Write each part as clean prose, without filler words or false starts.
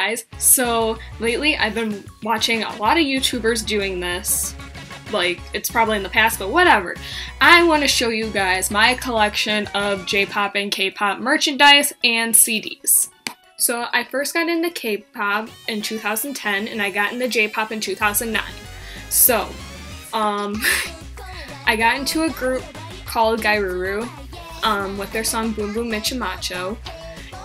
guys. So lately I've been watching a lot of YouTubers doing this. Like, it's probably in the past, but whatever. I want to show you guys my collection of J-pop and K-pop merchandise and CDs. So I first got into K-pop in 2010 and I got into J-pop in 2009. So, I got into a group called Gairuru with their song Boom Boom Micha Macho,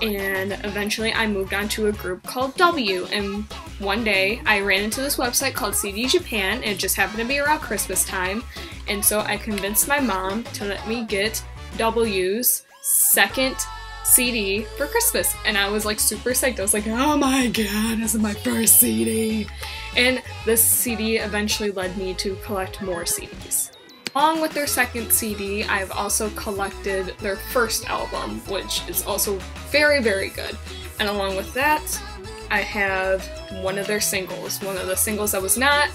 and eventually I moved on to a group called W, and one day I ran into this website called CD Japan, and it just happened to be around Christmas time, and so I convinced my mom to let me get W's second CD for Christmas, and I was like super psyched. I was like, oh my god, this is my first CD! And this CD eventually led me to collect more CDs. Along with their second CD, I've also collected their first album, which is also very, very good. And along with that, I have one of their singles. One of the singles that was not,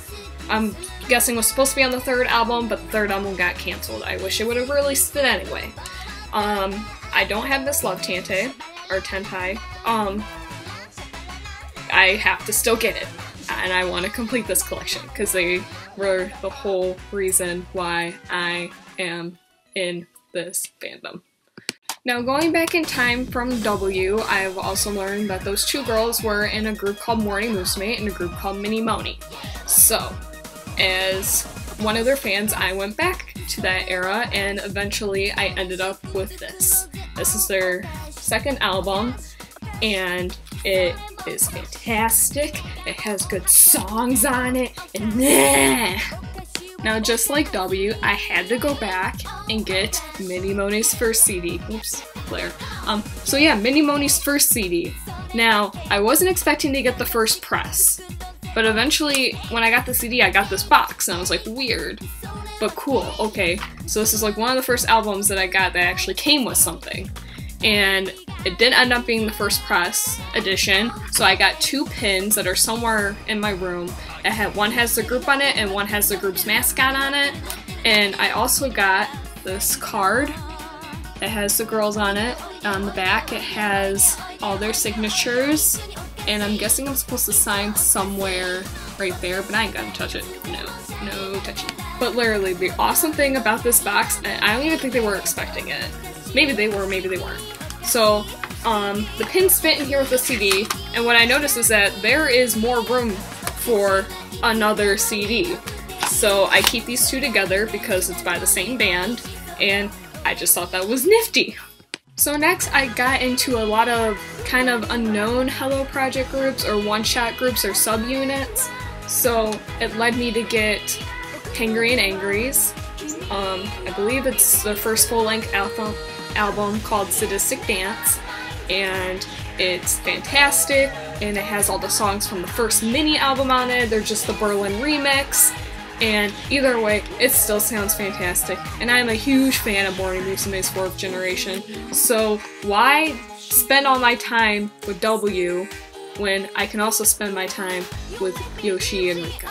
I'm guessing was supposed to be on the third album, but the third album got cancelled. I wish it would have released it anyway. I don't have this Love Tante, or Tentai. I have to still get it. And I want to complete this collection, because they were the whole reason why I am in this fandom. Now, going back in time from W, I've also learned that those two girls were in a group called Morning Musume and a group called Mini Moni. So, as one of their fans, I went back to that era, and eventually I ended up with this. This is their second album, and it is fantastic. It has good songs on it, and now, just like W, I had to go back and get Mini Moni's first CD. Oops, Blair. So yeah, Mini Moni's first CD. Now, I wasn't expecting to get the first press, but eventually, when I got the CD, I got this box, and I was like, weird, but cool, okay. So this is like one of the first albums that I got that actually came with something. And it did end up being the first press edition, so I got two pins that are somewhere in my room. One has the group on it, and one has the group's mascot on it. And I also got this card that has the girls on it. On the back, it has all their signatures, and I'm guessing I'm supposed to sign somewhere right there, but I ain't gonna touch it. No touching. But literally, the awesome thing about this box, and I don't even think they were expecting it. Maybe they were, maybe they weren't. So, the pins fit in here with the CD, and what I noticed is that there is more room for another CD. So I keep these two together because it's by the same band, and I just thought that was nifty. So next I got into a lot of kind of unknown Hello Project groups or one-shot groups or subunits. So it led me to get Hangry and Angries. I believe it's their first full-length album called Sadistic Dance, and it's fantastic, and it has all the songs from the first mini album on it. They're just the Berlin remix, and either way, it still sounds fantastic, and I'm a huge fan of Morning Musume's 4th generation, so why spend all my time with W when I can also spend my time with Yoshi and Rika?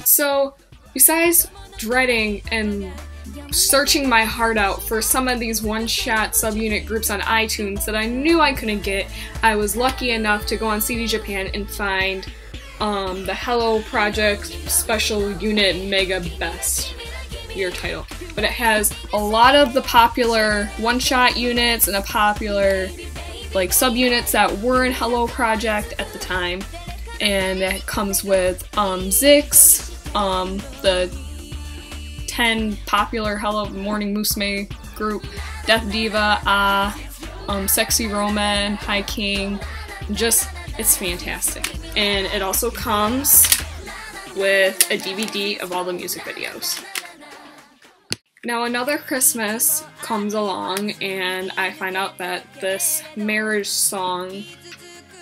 So, besides dreading and searching my heart out for some of these one-shot subunit groups on iTunes that I knew I couldn't get, I was lucky enough to go on CD Japan and find the Hello Project Special Unit Mega Best, your title. But it has a lot of the popular one-shot units and a popular like subunits that were in Hello Project at the time, and it comes with Zix, the 10 popular Hello Morning Musume group, Death Diva, Sexy Roman, High King, just, it's fantastic. And it also comes with a DVD of all the music videos. Now another Christmas comes along and I find out that this marriage song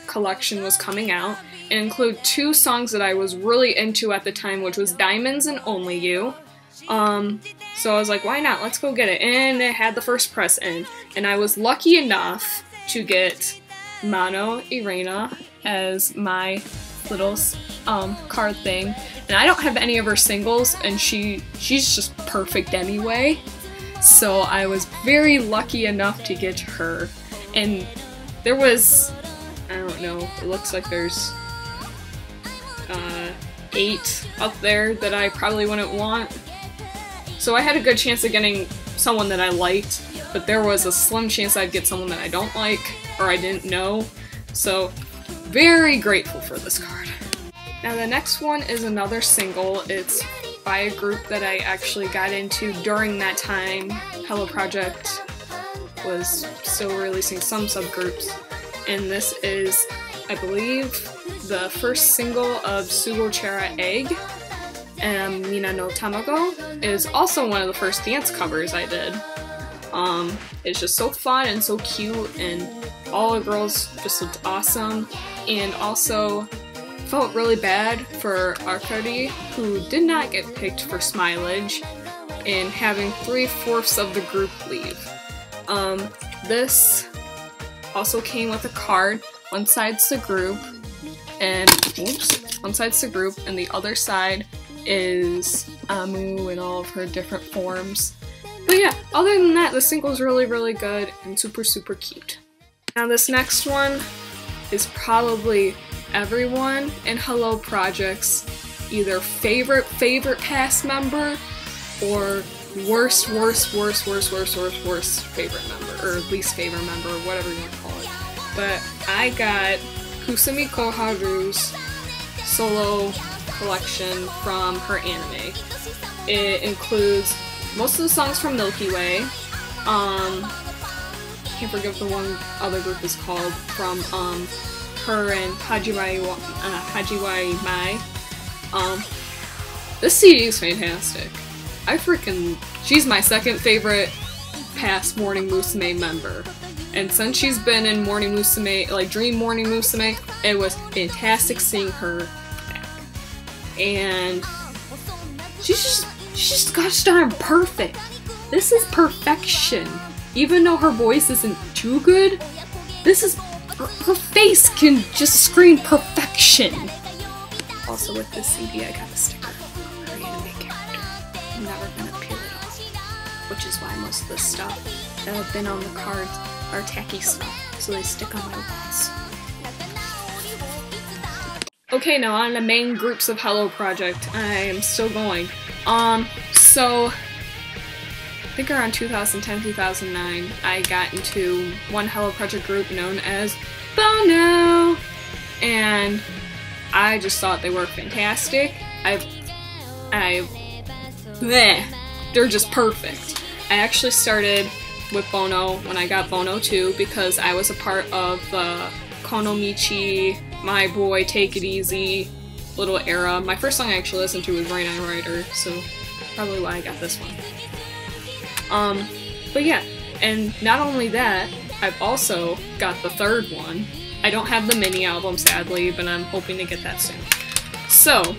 collection was coming out. It included two songs that I was really into at the time, which was Diamonds and Only You. So I was like, why not? Let's go get it. And it had the first press in. And I was lucky enough to get Mano Irena as my little card thing. And I don't have any of her singles, and she's just perfect anyway. So I was very lucky enough to get her. And there was, I don't know, don't know. It looks like there's 8 up there that I probably wouldn't want. So I had a good chance of getting someone that I liked, but there was a slim chance I'd get someone that I don't like or I didn't know. So very grateful for this card. Now the next one is another single. It's by a group that I actually got into during that time. Hello Project was still releasing some subgroups, and this is, I believe, the first single of Sugochera Egg, and Mina no Tamago is also one of the first dance covers I did. It's just so fun and so cute, and all the girls just looked awesome, and also felt really bad for Arkady, who did not get picked for Smilage, and having 3/4 of the group leave. This also came with a card. One side's the group, and one side's the group, and the other side is Amu in all of her different forms. But yeah, other than that, the single's really, really good and super, super cute. Now this next one is probably everyone in Hello Project's either favorite cast member or worst favorite member, or least favorite member, or whatever you want to call it. But I got Kusumi Koharu's solo collection from her anime. It includes most of the songs from Milky Way. Can't forget what the one other group is called, from her and Hajiwai Mai. This CD is fantastic. She's my second favorite past Morning Musume member. And since she's been in Morning Musume, like Dream Morning Musume, it was fantastic seeing her back. And she's just gosh darn perfect. This is perfection. Even though her voice isn't too good, her face can just scream perfection. Also with this CD, I got a sticker of her anime character. I'm never gonna peel it off, which is why most of the stuff that have been on the cards are tacky stuff, so they stick on my walls. Okay, now on the main groups of Hello Project, I am still going. So I think around 2010-2009, I got into one Hello Project group known as Bono, and I just thought they were fantastic. They're just perfect. I actually started with Bono when I got Bono 2 because I was a part of the Konomichi, My Boy, Take It Easy little era. My first song I actually listened to was Rain on Rider, so probably why I got this one. But yeah, and not only that, I've also got the third one. I don't have the mini album, sadly, but I'm hoping to get that soon. So,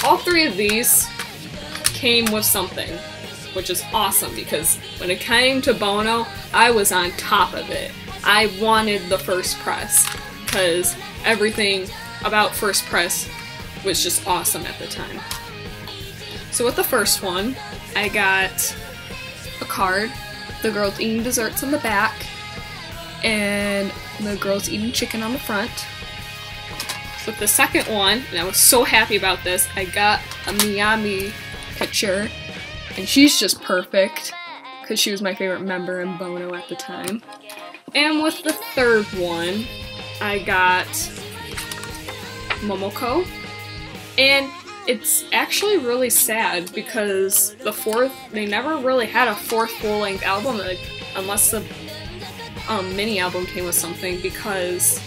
all 3 of these came with something, which is awesome, because when it came to Bono, I was on top of it. I wanted the first press, because everything about first press was just awesome at the time. So with the first one, I got a card, the girls eating desserts on the back, and the girls eating chicken on the front. With the second one, and I was so happy about this, I got a Miami picture, and she's just perfect, because she was my favorite member in Bono at the time. And with the third one, I got Momoko, and it's actually really sad because they never really had a fourth full-length album, like, unless the mini album came with something, because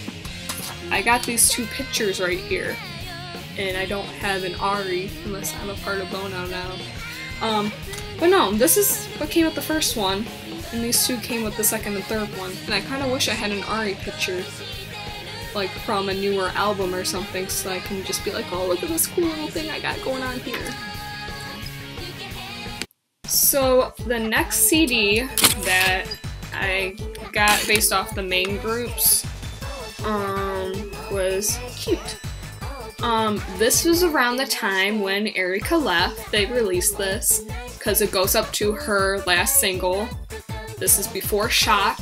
I got these 2 pictures right here, and I don't have an Ari unless I'm a part of Bono now. But no, this is what came with the first one, and these 2 came with the second and third one, and I kind of wish I had an Ari picture, like from a newer album or something, so I can just be like, oh, look at this cool little thing I got going on here. So the next CD that I got based off the main groups was Cute. This was around the time when Erika left. They released this because it goes up to her last single. This is before Shock.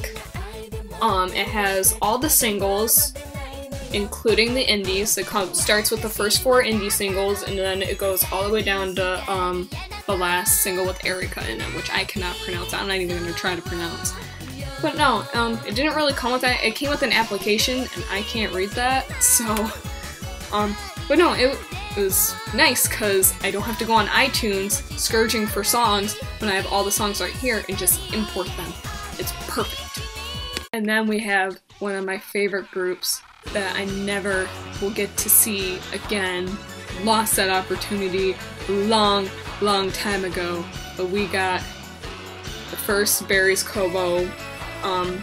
It has all the singles, including the indies. It starts with the first 4 indie singles, and then it goes all the way down to the last single with Erica in it, which I cannot pronounce. I'm not even going to try to pronounce. But no, it didn't really come with that. It came with an application, and I can't read that, so, but no, it was nice, because I don't have to go on iTunes searching for songs when I have all the songs right here and just import them. It's perfect. And then we have one of my favorite groups that I never will get to see again. Lost that opportunity a long time ago, but we got the first Barry's Kobo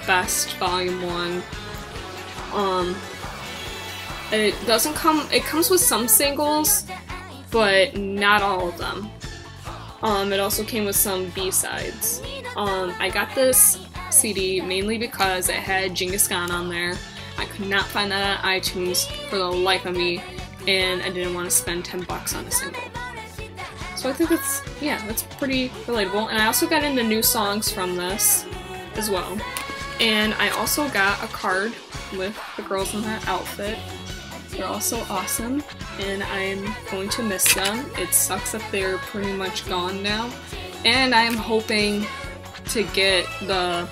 Best Volume 1. It doesn't come, it comes with some singles, but not all of them. It also came with some B-sides. I got this CD mainly because it had Genghis Khan on there. I could not find that on iTunes for the life of me, and I didn't want to spend 10 bucks on a single. So I think that's, yeah, that's pretty relatable. And I also got into new songs from this as well. And I also got a card with the girls in that outfit. They're also awesome, and I'm going to miss them. It sucks that they're pretty much gone now. And I'm hoping to get the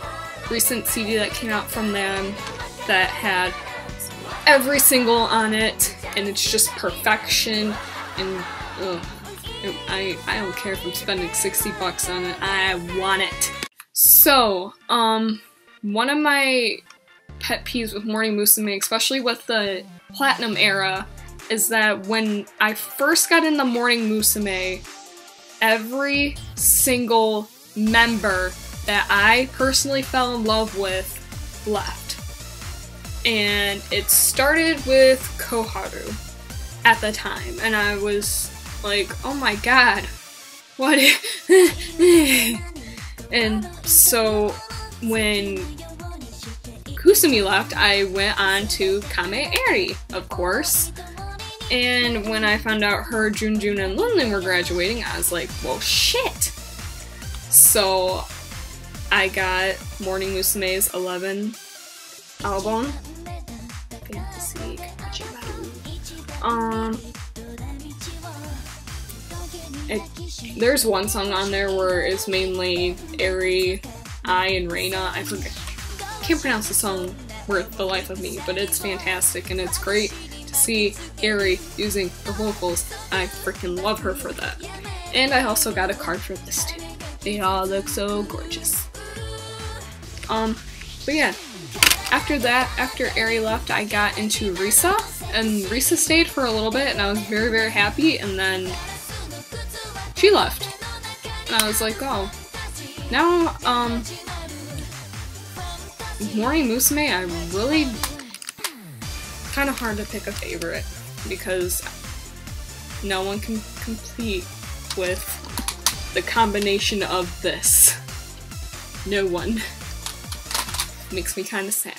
recent CD that came out from them that had every single on it, and it's just perfection, and I don't care if I'm spending 60 bucks on it. I want it. So, one of my pet peeves with Morning Musume, especially with the Platinum era, is that when I first got in the Morning Musume, every single member that I personally fell in love with left. And it started with Koharu at the time, and I was like, oh my god, what? And so when Kusumi left, I went on to Kame Eri, of course. And when I found out her, Junjun, and Lunlin were graduating, I was like, well, shit! So I got Morning Musume's 11 album. Fantasy. There's one song on there where it's mainly Eri, I, and Reina. I can't pronounce the song worth the life of me, but it's fantastic, and it's great to see Eri using her vocals. I freaking love her for that. And I also got a card for this too. They all look so gorgeous. But yeah, after that, after Eri left, I got into Risa, and Risa stayed for a little bit, and I was very, very happy, and then she left. And I was like, oh. Now, Morning Musume, I really kind of hard to pick a favorite, because no one can compete with the combination of this. No one. Makes me kind of sad.